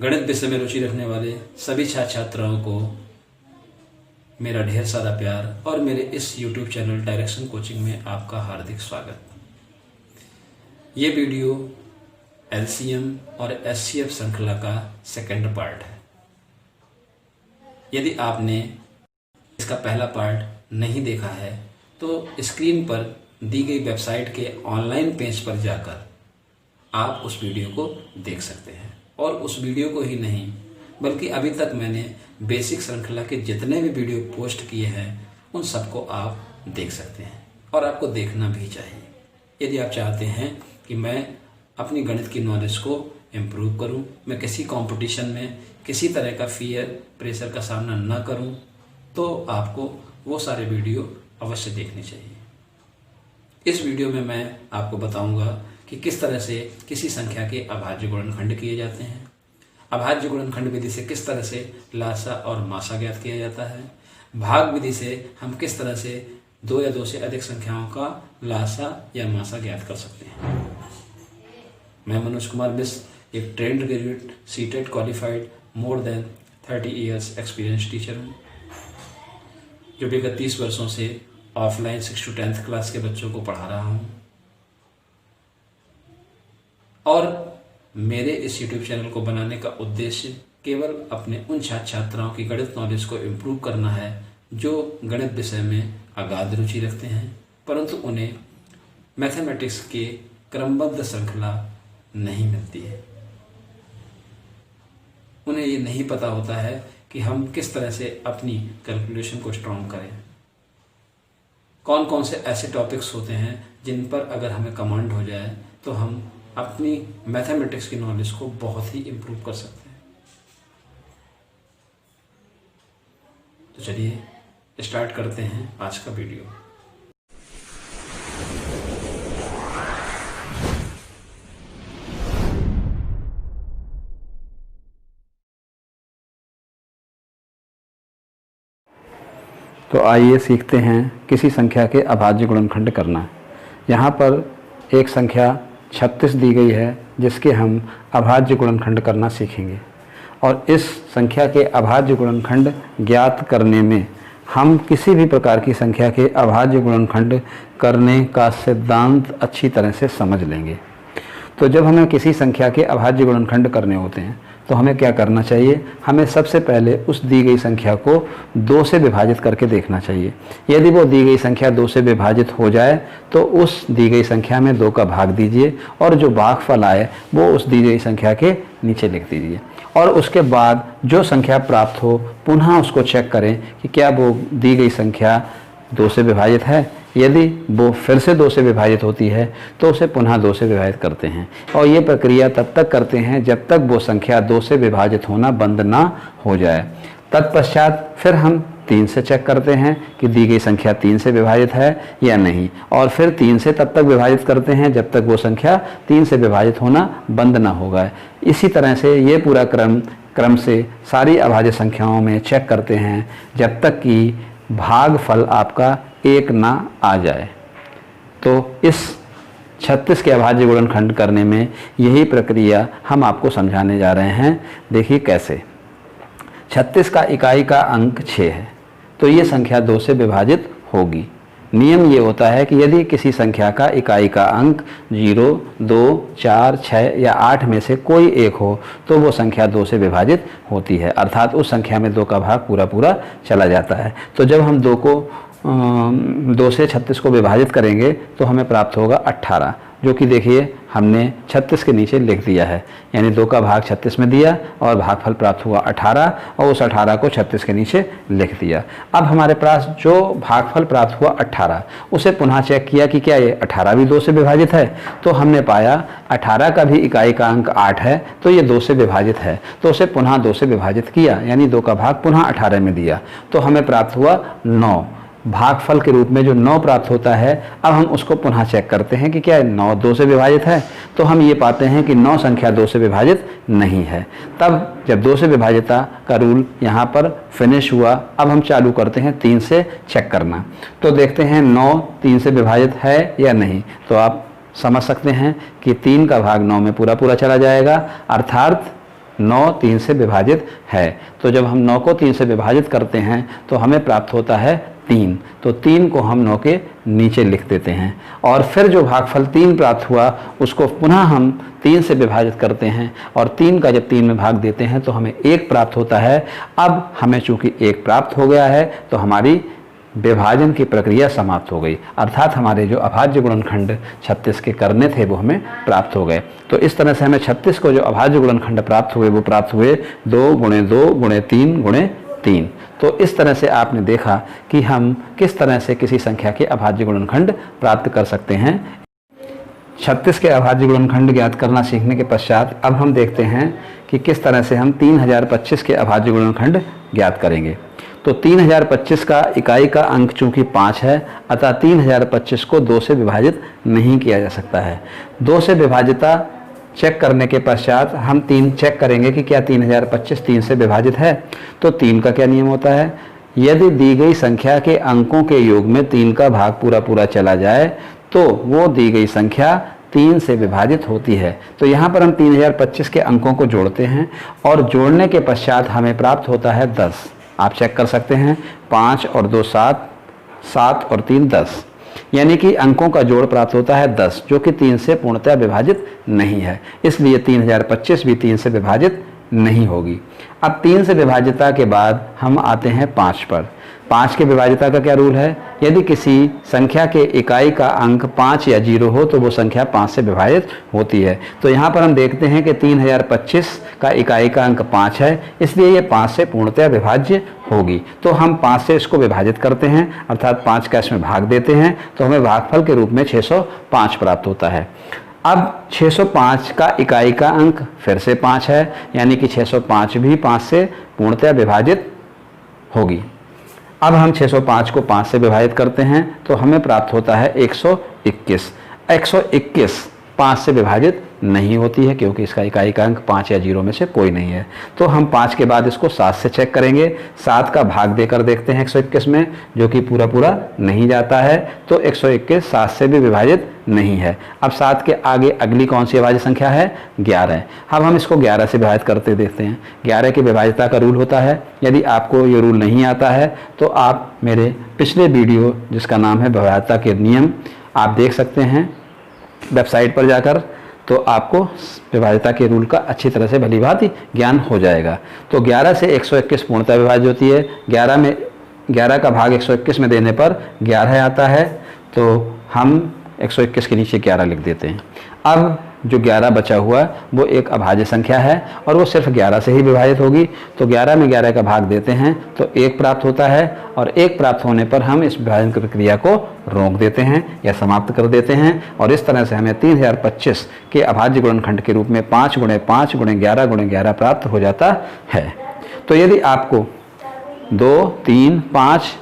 गणित विषय में रुचि रखने वाले सभी छात्र छात्राओं को मेरा ढेर सारा प्यार और मेरे इस YouTube चैनल डायरेक्शन कोचिंग में आपका हार्दिक स्वागत। ये वीडियो LCM और SCF श्रृंखला का सेकंड पार्ट है। यदि आपने इसका पहला पार्ट नहीं देखा है तो स्क्रीन पर दी गई वेबसाइट के ऑनलाइन पेज पर जाकर आप उस वीडियो को देख सकते हैं। और उस वीडियो को ही नहीं बल्कि अभी तक मैंने बेसिक श्रृंखला के जितने भी वीडियो पोस्ट किए हैं उन सबको आप देख सकते हैं और आपको देखना भी चाहिए यदि आप चाहते हैं कि मैं अपनी गणित की नॉलेज को इम्प्रूव करूं, मैं किसी कंपटीशन में किसी तरह का फियर प्रेशर का सामना न करूं, तो आपको वो सारे वीडियो अवश्य देखने चाहिए। इस वीडियो में मैं आपको बताऊंगा कि किस तरह से किसी संख्या के अभाज्य गुणनखंड किए जाते हैं, अभाज्य गुणनखंड विधि से किस तरह से लासा और मासा ज्ञात किया जाता है, भाग विधि से हम किस तरह से दो या दो से अधिक संख्याओं का लासा या मासा ज्ञात कर सकते हैं। मैं मनोज कुमार मिश्र एक trained graduate CTET qualified more than 30 years experience teacher हूँ, जो विगत 30 वर्षों से ऑफलाइन 6 to 10th क्लास के बच्चों को पढ़ा रहा हूँ। और मेरे इस YouTube चैनल को बनाने का उद्देश्य केवल अपने उन छात्र छात्राओं की गणित नॉलेज को इम्प्रूव करना है जो गणित विषय में अगाध रुचि रखते हैं परंतु उन्हें मैथमेटिक्स के क्रमबद्ध श्रृंखला नहीं मिलती है। उन्हें ये नहीं पता होता है कि हम किस तरह से अपनी कैलकुलेशन को स्ट्रॉन्ग करें, कौन कौन से ऐसे टॉपिक्स होते हैं जिन पर अगर हमें कमांड हो जाए तो हम अपनी मैथमेटिक्स की नॉलेज को बहुत ही इम्प्रूव कर सकते हैं। तो चलिए स्टार्ट करते हैं आज का वीडियो। तो आइए सीखते हैं किसी संख्या के अभाज्य गुणनखंड करना। यहाँ पर एक संख्या 36 दी गई है जिसके हम अभाज्य गुणनखंड करना सीखेंगे। और इस संख्या के अभाज्य गुणनखंड ज्ञात करने में हम किसी भी प्रकार की संख्या के अभाज्य गुणनखंड करने का सिद्धांत अच्छी तरह से समझ लेंगे। तो जब हमें किसी संख्या के अभाज्य गुणनखंड करने होते हैं तो हमें क्या करना चाहिए, हमें सबसे पहले उस दी गई संख्या को 2 से विभाजित करके देखना चाहिए। यदि वो दी गई संख्या 2 से विभाजित हो जाए तो उस दी गई संख्या में 2 का भाग दीजिए और जो भागफल आए वो उस दी गई संख्या के नीचे लिख दीजिए। और उसके बाद जो संख्या प्राप्त हो पुनः उसको चेक करें कि क्या वो दी गई संख्या 2 से विभाजित है। यदि वो फिर से 2 से विभाजित होती है तो उसे पुनः 2 से विभाजित करते हैं और ये प्रक्रिया तब तक करते हैं जब तक वो संख्या 2 से विभाजित होना बंद ना हो जाए। तत्पश्चात फिर हम 3 से चेक करते हैं कि दी गई संख्या 3 से विभाजित है या नहीं, और फिर 3 से तब तक विभाजित करते हैं जब तक वो संख्या 3 से विभाजित होना बंद ना होगा। इसी तरह से ये पूरा क्रम से सारी अभाज्य संख्याओं में चेक करते हैं जब तक कि भागफल आपका 1 ना आ जाए। तो इस 36 के अभाज्य गुणनखंड करने में यही प्रक्रिया हम आपको समझाने जा रहे हैं। देखिए कैसे। 36 का इकाई का अंक 6 है तो ये संख्या 2 से विभाजित होगी। नियम ये होता है कि यदि किसी संख्या का इकाई का अंक 0, 2, 4, 6 या 8 में से कोई एक हो तो वो संख्या 2 से विभाजित होती है, अर्थात उस संख्या में 2 का भाग पूरा पूरा चला जाता है। तो जब हम 2 से 36 को विभाजित करेंगे तो हमें प्राप्त होगा 18, जो कि देखिए हमने 36 के नीचे लिख दिया है, यानी 2 का भाग 36 में दिया और भागफल प्राप्त हुआ 18 और उस 18 को 36 के नीचे लिख दिया। अब हमारे पास जो भागफल प्राप्त हुआ 18 उसे पुनः चेक किया कि क्या ये 18 भी 2 से विभाजित है, तो हमने पाया 18 का भी इकाई का अंक 8 है तो ये 2 से विभाजित है, तो उसे पुनः 2 से विभाजित किया, यानी 2 का भाग पुनः 18 में दिया तो हमें प्राप्त हुआ 9। भागफल के रूप में जो 9 प्राप्त होता है, अब हम उसको पुनः चेक करते हैं कि क्या 9 2 से विभाजित है, तो हम ये पाते हैं कि 9 संख्या 2 से विभाजित नहीं है। तब जब 2 से विभाजिता का रूल यहाँ पर फिनिश हुआ, अब हम चालू करते हैं 3 से चेक करना। तो देखते हैं 9 3 से विभाजित है या नहीं, तो आप समझ सकते हैं कि 3 का भाग 9 में पूरा पूरा चला जाएगा, अर्थात 9 3 से विभाजित है। तो जब हम 9 को 3 से विभाजित करते हैं तो हमें प्राप्त होता है 3। तो 3 को हम 9 के नीचे लिख देते हैं और फिर जो भागफल 3 प्राप्त हुआ उसको पुनः हम 3 से विभाजित करते हैं और 3 का जब 3 में भाग देते हैं तो हमें 1 प्राप्त होता है। अब हमें चूंकि 1 प्राप्त हो गया है तो हमारी विभाजन की प्रक्रिया समाप्त हो गई, अर्थात हमारे जो अभाज्य गुणनखंड 36 के करने थे वो हमें प्राप्त हो गए। तो इस तरह से हमें 36 को जो अभाज्य गुणनखंड प्राप्त हुए वो प्राप्त हुए 2 गुणे 2 गुणे 3 गुणे 3। तो इस तरह से आपने देखा कि हम किस तरह से किसी संख्या के अभाज्य गुणनखंड प्राप्त कर सकते हैं। 36 के अभाज्य गुणनखंड ज्ञात करना सीखने के पश्चात अब हम देखते हैं कि किस तरह से हम 3025 के अभाज्य गुणनखंड ज्ञात करेंगे। तो 3025 का इकाई का अंक चूंकि 5 है अतः 3025 को 2 से विभाजित नहीं किया जा सकता है। 2 से विभाजिता चेक करने के पश्चात हम 3 चेक करेंगे कि क्या 3025 3 से विभाजित है। तो 3 का क्या नियम होता है, यदि दी गई संख्या के अंकों के योग में 3 का भाग पूरा पूरा चला जाए तो वो दी गई संख्या 3 से विभाजित होती है। तो यहाँ पर हम 3025 के अंकों को जोड़ते हैं और जोड़ने के पश्चात हमें प्राप्त होता है 10। आप चेक कर सकते हैं 5 और 2 7, 7 और 3 10, यानी कि अंकों का जोड़ प्राप्त होता है 10 जो कि 3 से पूर्णतः विभाजित नहीं है, इसलिए 3025 भी 3 से विभाजित नहीं होगी। अब 3 से विभाजिता के बाद हम आते हैं 5 पर। 5 के विभाजिता का क्या रूल है, यदि किसी संख्या के इकाई का अंक 5 या 0 हो तो वो संख्या 5 से विभाजित होती है। तो यहाँ पर हम देखते हैं कि 3025 का इकाई का अंक 5 है, इसलिए ये 5 से पूर्णतः विभाज्य होगी। तो हम 5 से इसको विभाजित करते हैं अर्थात 5 का इसमें भाग देते हैं तो हमें भागफल के रूप में 605 प्राप्त होता है। अब 605 का इकाई का अंक फिर से 5 है, यानी कि 605 भी 5 से पूर्णतः विभाजित होगी। अब हम 605 को 5 से विभाजित करते हैं तो हमें प्राप्त होता है 121। 121 5 से विभाजित नहीं होती है क्योंकि इसका इकाई का अंक 5 या 0 में से कोई नहीं है। तो हम 5 के बाद इसको 7 से चेक करेंगे। 7 का भाग देकर देखते हैं 121 में, जो कि पूरा पूरा नहीं जाता है। तो 121 7 से भी विभाजित नहीं है। अब 7 के आगे अगली कौन सी अभाज्य संख्या है, 11। अब हम इसको 11 से विभाजित करते देखते हैं। 11 की विभाज्यता का रूल होता है, यदि आपको ये रूल नहीं आता है तो आप मेरे पिछले वीडियो जिसका नाम है विभाज्यता के नियम आप देख सकते हैं वेबसाइट पर जाकर, तो आपको विभाज्यता के रूल का अच्छी तरह से भलीभांति ज्ञान हो जाएगा। तो 11 से 121 पूर्णतः विभाज्य होती है। 11 का भाग 121 में देने पर 11 आता है, तो हम 121 के नीचे 11 लिख देते हैं। अब जो 11 बचा हुआ वो एक अभाज्य संख्या है और वो सिर्फ 11 से ही विभाजित होगी। तो 11 में 11 का भाग देते हैं तो 1 प्राप्त होता है और 1 प्राप्त होने पर हम इस विभाजन की प्रक्रिया को रोक देते हैं या समाप्त कर देते हैं और इस तरह से हमें 3025 के अभाज्य गुणनखंड के रूप में 5 गुणे 5 गुणे 11 गुणे 11 प्राप्त हो जाता है। तो यदि आपको 2 3 5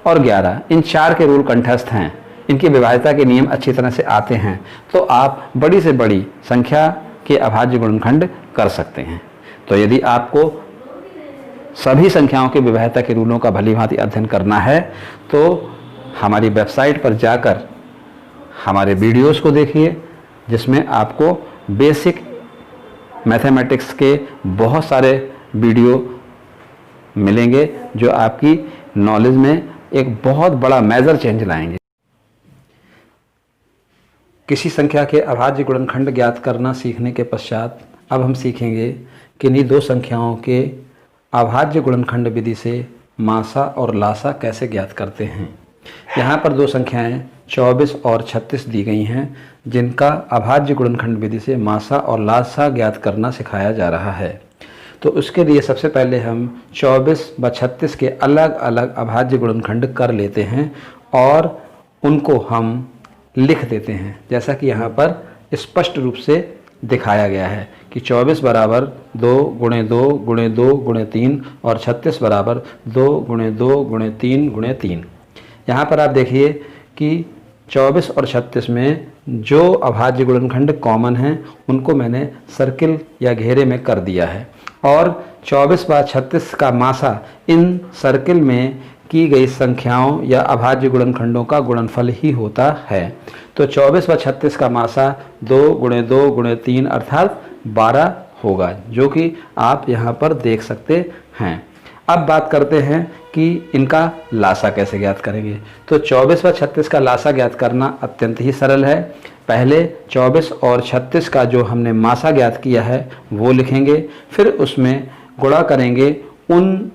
और 11 इन 4 के रूल कंठस्थ हैं, इनकी विभाज्यता के नियम अच्छी तरह से आते हैं, तो आप बड़ी से बड़ी संख्या के अभाज्य गुणनखंड कर सकते हैं। तो यदि आपको सभी संख्याओं के विभाज्यता के रूलों का भलीभांति अध्ययन करना है तो हमारी वेबसाइट पर जाकर हमारे वीडियोस को देखिए, जिसमें आपको बेसिक मैथमेटिक्स के बहुत सारे वीडियो मिलेंगे जो आपकी नॉलेज में एक बहुत बड़ा मेजर चेंज लाएंगे। किसी संख्या के अभाज्य गुणनखंड ज्ञात करना सीखने के पश्चात अब हम सीखेंगे कि इन्हीं दो संख्याओं के अभाज्य गुणनखंड विधि से मासा और लासा कैसे ज्ञात करते हैं। यहाँ पर दो संख्याएं 24 और 36 दी गई हैं जिनका अभाज्य गुणनखंड विधि से मासा और लासा ज्ञात करना सिखाया जा रहा है। तो उसके लिए सबसे पहले हम 24 व 36 के अलग अलग अभाज्य गुणनखंड कर लेते हैं और उनको हम लिख देते हैं, जैसा कि यहाँ पर स्पष्ट रूप से दिखाया गया है कि 24 बराबर 2 गुणे 2 गुणे 2 गुणे 3 और 36 बराबर 2 गुणे 2 गुणे 3 गुणे 3। यहाँ पर आप देखिए कि 24 और 36 में जो अभाज्य गुणनखंड कॉमन हैं उनको मैंने सर्किल या घेरे में कर दिया है और 24 व 36 का मासा इन सर्किल में की गई संख्याओं या अभाज्य गुणनखंडों का गुणनफल ही होता है। तो 24 व 36 का मासा 2 गुणे 2 गुणे 3 अर्थात 12 होगा, जो कि आप यहाँ पर देख सकते हैं। अब बात करते हैं कि इनका लासा कैसे ज्ञात करेंगे। तो 24 व 36 का लासा ज्ञात करना अत्यंत ही सरल है। पहले 24 और 36 का जो हमने मासा ज्ञात किया है वो लिखेंगे, फिर उसमें गुणा करेंगे उन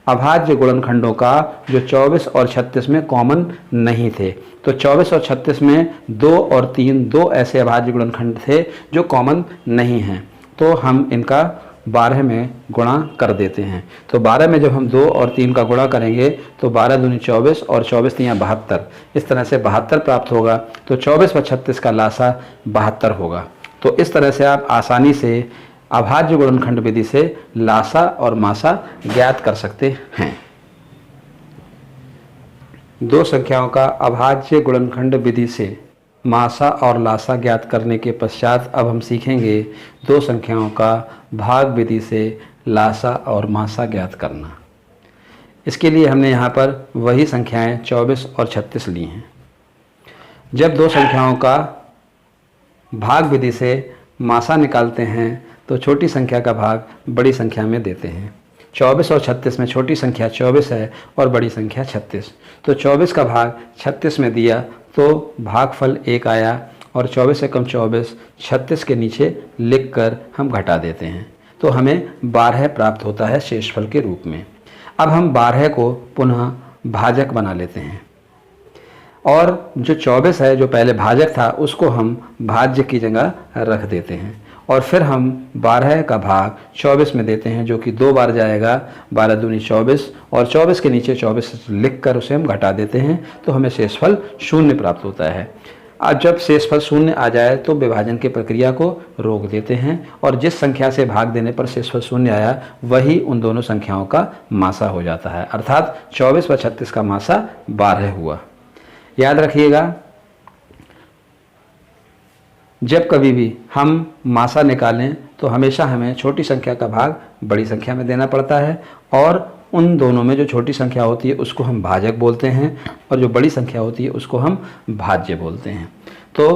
अभाज्य गुणनखंडों का जो 24 और 36 में कॉमन नहीं थे। तो 24 और 36 में 2 और 3 दो ऐसे अभाज्य गुणनखंड थे जो कॉमन नहीं हैं, तो हम इनका 12 में गुणा कर देते हैं। तो 12 में जब हम 2 और 3 का गुणा करेंगे तो 12 दूनी 24 और 24 तियाँ 72, इस तरह से 72 प्राप्त होगा। तो 24 व 36 का लासा 72 होगा। तो इस तरह से आप आसानी से अभाज्य गुणनखंड विधि से लासा और मासा ज्ञात कर सकते हैं। दो संख्याओं का अभाज्य गुणनखंड विधि से मासा और लासा ज्ञात करने के पश्चात अब हम सीखेंगे दो संख्याओं का भाग विधि से लासा और मासा ज्ञात करना। इसके लिए हमने यहाँ पर वही संख्याएं 24 और 36 ली हैं। जब दो संख्याओं का भाग विधि से मासा निकालते हैं तो छोटी संख्या का भाग बड़ी संख्या में देते हैं। 24 और 36 में छोटी संख्या 24 है और बड़ी संख्या 36। तो 24 का भाग 36 में दिया तो भागफल 1 आया और 24 से कम 24 36 के नीचे लिखकर हम घटा देते हैं, तो हमें 12 प्राप्त होता है शेषफल के रूप में। अब हम 12 को पुनः भाजक बना लेते हैं और जो 24 है जो पहले भाजक था उसको हम भाज्य की जगह रख देते हैं और फिर हम 12 का भाग 24 में देते हैं, जो कि 2 बार जाएगा। 12 दूनी 24 और 24 के नीचे 24 लिखकर उसे हम घटा देते हैं, तो हमें शेषफल 0 प्राप्त होता है। अब जब शेषफल 0 आ जाए तो विभाजन की प्रक्रिया को रोक देते हैं और जिस संख्या से भाग देने पर शेषफल 0 आया वही उन दोनों संख्याओं का मासा हो जाता है, अर्थात 24 व 36 का मासा 12 हुआ। याद रखिएगा, जब कभी भी हम मासा निकालें तो हमेशा हमें छोटी संख्या का भाग बड़ी संख्या में देना पड़ता है और उन दोनों में जो छोटी संख्या होती है उसको हम भाजक बोलते हैं और जो बड़ी संख्या होती है उसको हम भाज्य बोलते हैं। तो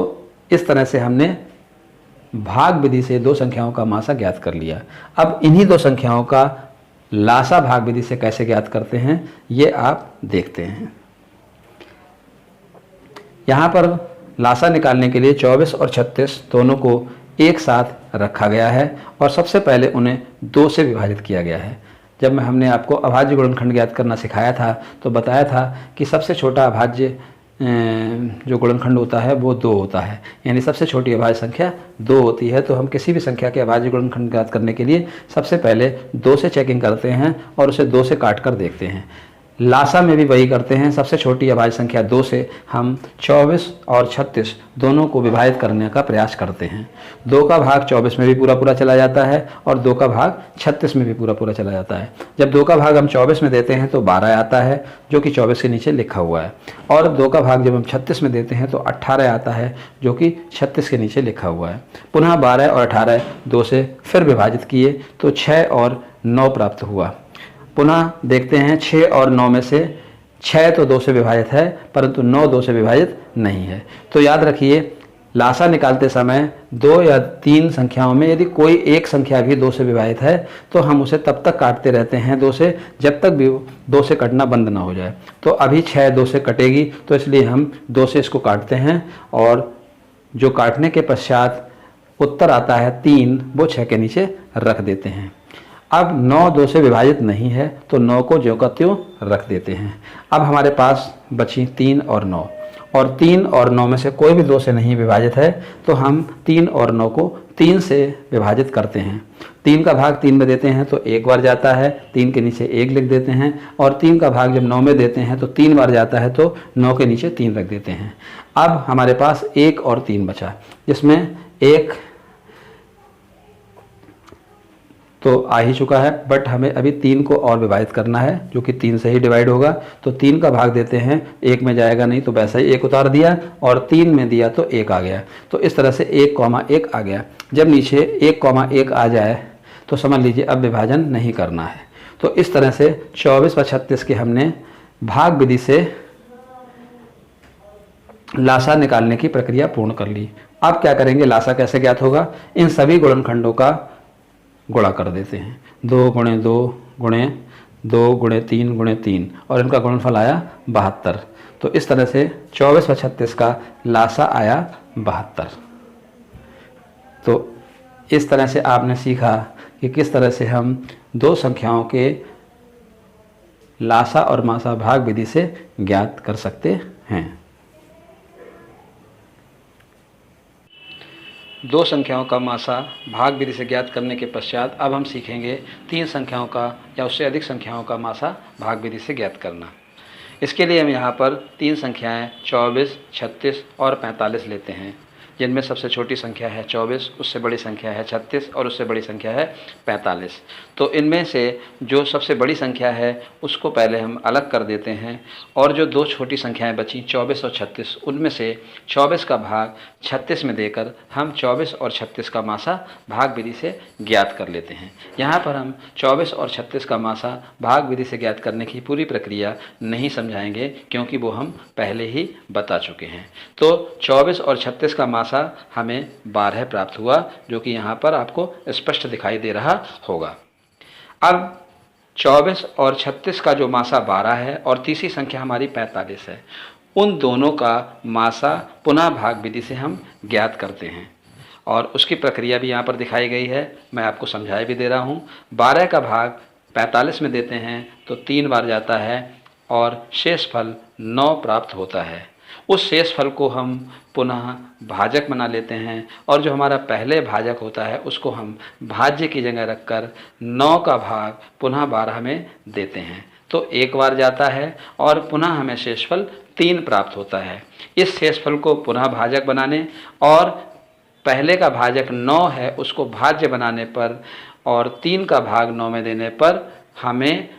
इस तरह से हमने भाग विधि से दो संख्याओं का मासा ज्ञात कर लिया। अब इन्हीं दो संख्याओं का लासा भाग विधि से कैसे ज्ञात करते हैं ये आप देखते हैं। यहाँ पर लासा निकालने के लिए 24 और 36 दोनों को एक साथ रखा गया है और सबसे पहले उन्हें 2 से विभाजित किया गया है। जब हमने आपको अभाज्य गुणनखंड ज्ञात करना सिखाया था तो बताया था कि सबसे छोटा अभाज्य जो गुणनखंड होता है वो 2 होता है, यानी सबसे छोटी अभाज्य संख्या 2 होती है। तो हम किसी भी संख्या के अभाज्य गुणनखंड ज्ञात करने के लिए सबसे पहले 2 से चेकिंग करते हैं और उसे 2 से काट कर देखते हैं। लासा में भी वही करते हैं, सबसे छोटी अभाज्य संख्या 2 से हम 24 और 36 दोनों को विभाजित करने का प्रयास करते हैं। 2 का भाग 24 में भी पूरा पूरा चला जाता है और 2 का भाग 36 में भी पूरा पूरा चला जाता है। जब 2 का भाग हम 24 में देते हैं तो 12 आता है, जो कि 24 के नीचे लिखा हुआ है, और 2 का भाग जब हम 36 में देते हैं तो 18 आता है, जो कि 36 के नीचे लिखा हुआ है। पुनः 12 और 18 2 से फिर विभाजित किए तो 6 और 9 प्राप्त हुआ। पुनः देखते हैं 6 और 9 में से 6 तो 2 से विभाजित है परंतु 9 2 से विभाजित नहीं है। तो याद रखिए, लासा निकालते समय 2 या 3 संख्याओं में यदि कोई एक संख्या भी 2 से विभाजित है तो हम उसे तब तक काटते रहते हैं 2 से जब तक भी 2 से कटना बंद ना हो जाए। तो अभी 6 2 से कटेगी तो इसलिए हम 2 से इसको काटते हैं और जो काटने के पश्चात उत्तर आता है 3, वो 6 के नीचे रख देते हैं। अब 9 2 से विभाजित नहीं है तो 9 को ज्यों का त्यों रख देते हैं। अब हमारे पास बची 3 और 9, और 3 और 9 में से कोई भी 2 से नहीं विभाजित है तो हम 3 और 9 को 3 से विभाजित करते हैं। 3 का भाग 3 में देते हैं तो 1 बार जाता है, 3 के नीचे 1 लिख देते हैं, और 3 का भाग जब 9 में देते हैं तो 3 बार जाता है तो 9 के नीचे 3 रख देते हैं। अब हमारे पास 1 और 3 बचा, जिसमें 1 तो आ ही चुका है, बट हमें अभी 3 को और विभाजित करना है जो कि 3 से ही डिवाइड होगा। तो 3 का भाग देते हैं, 1 में जाएगा नहीं तो वैसा ही 1 उतार दिया, और 3 में दिया तो 1 आ गया। तो इस तरह से 1,1 आ गया। जब नीचे 1,1 आ जाए तो समझ लीजिए अब विभाजन नहीं करना है। तो इस तरह से 24 व 36 के हमने भाग विधि से लासा निकालने की प्रक्रिया पूर्ण कर ली। अब क्या करेंगे, लासा कैसे ज्ञात होगा। इन सभी गुणनखंडों का गुणा कर देते हैं। 2 गुणे 2 गुणे 2 गुणे 3 गुणे 3 और इनका गुणनफल आया 72। तो इस तरह से 24 व 36 का लासा आया 72। तो इस तरह से आपने सीखा कि किस तरह से हम दो संख्याओं के लासा और मासा भाग विधि से ज्ञात कर सकते हैं। दो संख्याओं का मासा भाग विधि से ज्ञात करने के पश्चात अब हम सीखेंगे 3 संख्याओं का या उससे अधिक संख्याओं का मासा भाग विधि से ज्ञात करना। इसके लिए हम यहाँ पर 3 संख्याएं 24, 36 और 45 लेते हैं, जिनमें सबसे छोटी संख्या है 24, उससे बड़ी संख्या है 36 और उससे बड़ी संख्या है 45। तो इनमें से जो सबसे बड़ी संख्या है उसको पहले हम अलग कर देते हैं और जो दो छोटी संख्याएं बची 24 और 36, उनमें से 24 का भाग 36 में देकर हम 24 और 36 का मासा भाग विधि से ज्ञात कर लेते हैं। यहाँ पर हम 24 और 36 का मासा भाग विधि से ज्ञात करने की पूरी प्रक्रिया नहीं समझाएंगे, क्योंकि वो हम पहले ही बता चुके हैं। तो 24 और 36 का मासा हमें 12 प्राप्त हुआ, जो कि यहाँ पर आपको स्पष्ट दिखाई दे रहा होगा। अब 24 और 36 का जो मासा 12 है और तीसरी संख्या हमारी 45 है, उन दोनों का मासा पुनः भाग विधि से हम ज्ञात करते हैं और उसकी प्रक्रिया भी यहाँ पर दिखाई गई है, मैं आपको समझाया भी दे रहा हूँ। 12 का भाग 45 में देते हैं तो 3 बार जाता है और शेषफल 9 प्राप्त होता है। उस शेषफल को हम पुनः भाजक बना लेते हैं और जो हमारा पहले भाजक होता है उसको हम भाज्य की जगह रखकर 9 का भाग पुनः 12 में देते हैं। तो 1 बार जाता है और पुनः हमें शेषफल 3 प्राप्त होता है। इस शेषफल को पुनः भाजक बनाने और पहले का भाजक 9 है उसको भाज्य बनाने पर और 3 का भाग 9 में देने पर हमें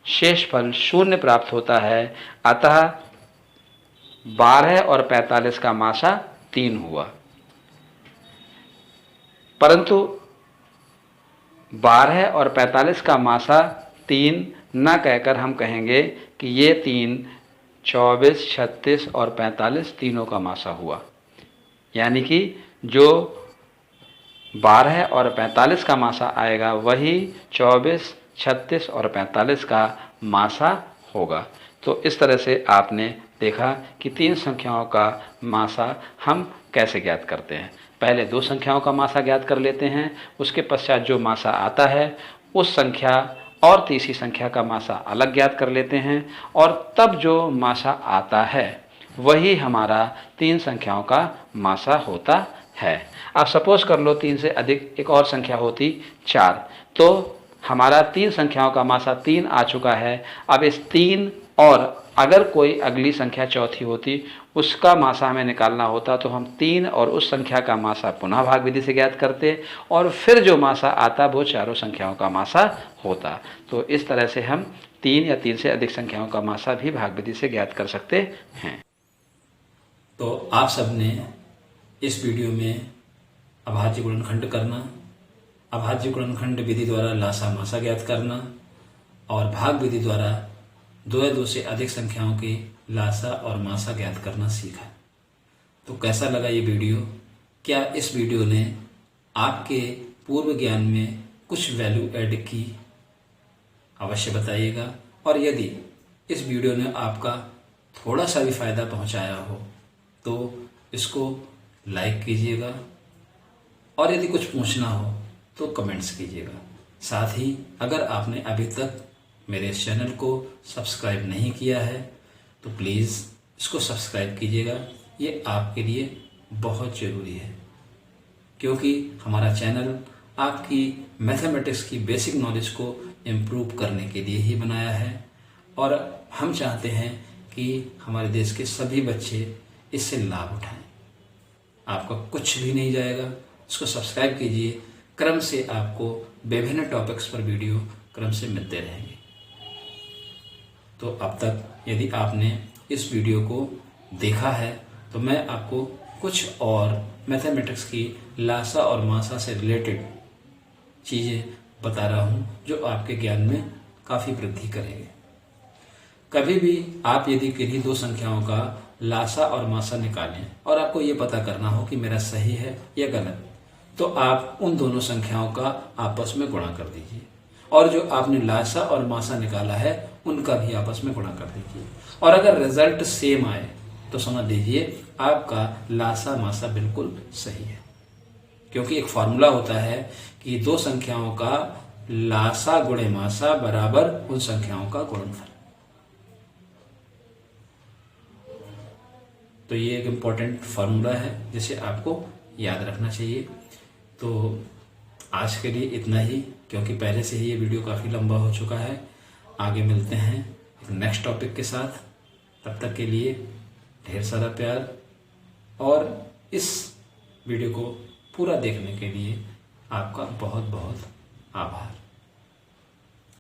शेषफल 0 प्राप्त होता है। अतः 12 और 45 का मासा 3 हुआ, परंतु 12 और 45 का मासा 3 न कहकर हम कहेंगे कि ये 3 24, 36 और 45 तीनों का मासा हुआ। यानी कि जो 12 और 45 का मासा आएगा वही 24, 36 और 45 का मासा होगा। तो इस तरह से आपने देखा कि 3 संख्याओं का मासा हम कैसे ज्ञात करते हैं। पहले 2 संख्याओं का मासा ज्ञात कर लेते हैं, उसके पश्चात जो मासा आता है उस संख्या और तीसरी संख्या का मासा अलग ज्ञात कर लेते हैं और तब जो मासा आता है वही हमारा 3 संख्याओं का मासा होता है। अब सपोज कर लो 3 से अधिक एक और संख्या होती 4, तो हमारा 3 संख्याओं का मासा 3 आ चुका है। अब इस 3 और अगर कोई अगली संख्या चौथी होती उसका मासा हमें निकालना होता, तो हम 3 और उस संख्या का मासा पुनः भाग विधि से ज्ञात करते और फिर जो मासा आता वो चारों संख्याओं का मासा होता। तो इस तरह से हम 3 या 3 से अधिक संख्याओं का मासा भी भाग विधि से ज्ञात कर सकते हैं। तो आप सबने इस वीडियो में अभाज्य गुणनखंड करना, अभाज्य गुणनखंड विधि द्वारा लासा मासा ज्ञात करना और भाग विधि द्वारा 2 या 2 से अधिक संख्याओं के लासा और मासा ज्ञात करना सीखा। तो कैसा लगा ये वीडियो? क्या इस वीडियो ने आपके पूर्व ज्ञान में कुछ वैल्यू ऐड की? अवश्य बताइएगा। और यदि इस वीडियो ने आपका थोड़ा सा भी फायदा पहुंचाया हो तो इसको लाइक कीजिएगा और यदि कुछ पूछना हो तो कमेंट्स कीजिएगा। साथ ही अगर आपने अभी तक मेरे इस चैनल को सब्सक्राइब नहीं किया है तो प्लीज़ इसको सब्सक्राइब कीजिएगा। ये आपके लिए बहुत ज़रूरी है, क्योंकि हमारा चैनल आपकी मैथमेटिक्स की बेसिक नॉलेज को इम्प्रूव करने के लिए ही बनाया है और हम चाहते हैं कि हमारे देश के सभी बच्चे इससे लाभ उठाएं। आपका कुछ भी नहीं जाएगा, इसको सब्सक्राइब कीजिए। क्रम से आपको विभिन्न टॉपिक्स पर वीडियो क्रम से मिलते रहेंगे। तो अब तक यदि आपने इस वीडियो को देखा है तो मैं आपको कुछ और मैथमेटिक्स की लासा और मासा से रिलेटेड चीज़ें बता रहा हूँ जो आपके ज्ञान में काफ़ी वृद्धि करेंगे। कभी भी आप यदि किन्हीं 2 संख्याओं का लासा और मासा निकालें और आपको ये पता करना हो कि मेरा सही है या गलत, तो आप उन दोनों संख्याओं का आपस में गुणा कर दीजिए, और जो आपने लासा और मासा निकाला है उनका भी आपस में गुणा कर दीजिए। और अगर रिजल्ट सेम आए तो समझ लीजिए आपका लासा मासा बिल्कुल सही है, क्योंकि एक फॉर्मूला होता है कि दो संख्याओं का लासा गुणे मासा बराबर उन संख्याओं का गुणनफल। तो ये एक इम्पॉर्टेंट फार्मूला है जिसे आपको याद रखना चाहिए। तो आज के लिए इतना ही, क्योंकि पहले से ही ये वीडियो काफ़ी लंबा हो चुका है। आगे मिलते हैं एक नेक्स्ट टॉपिक के साथ। तब तक के लिए ढेर सारा प्यार, और इस वीडियो को पूरा देखने के लिए आपका बहुत बहुत आभार।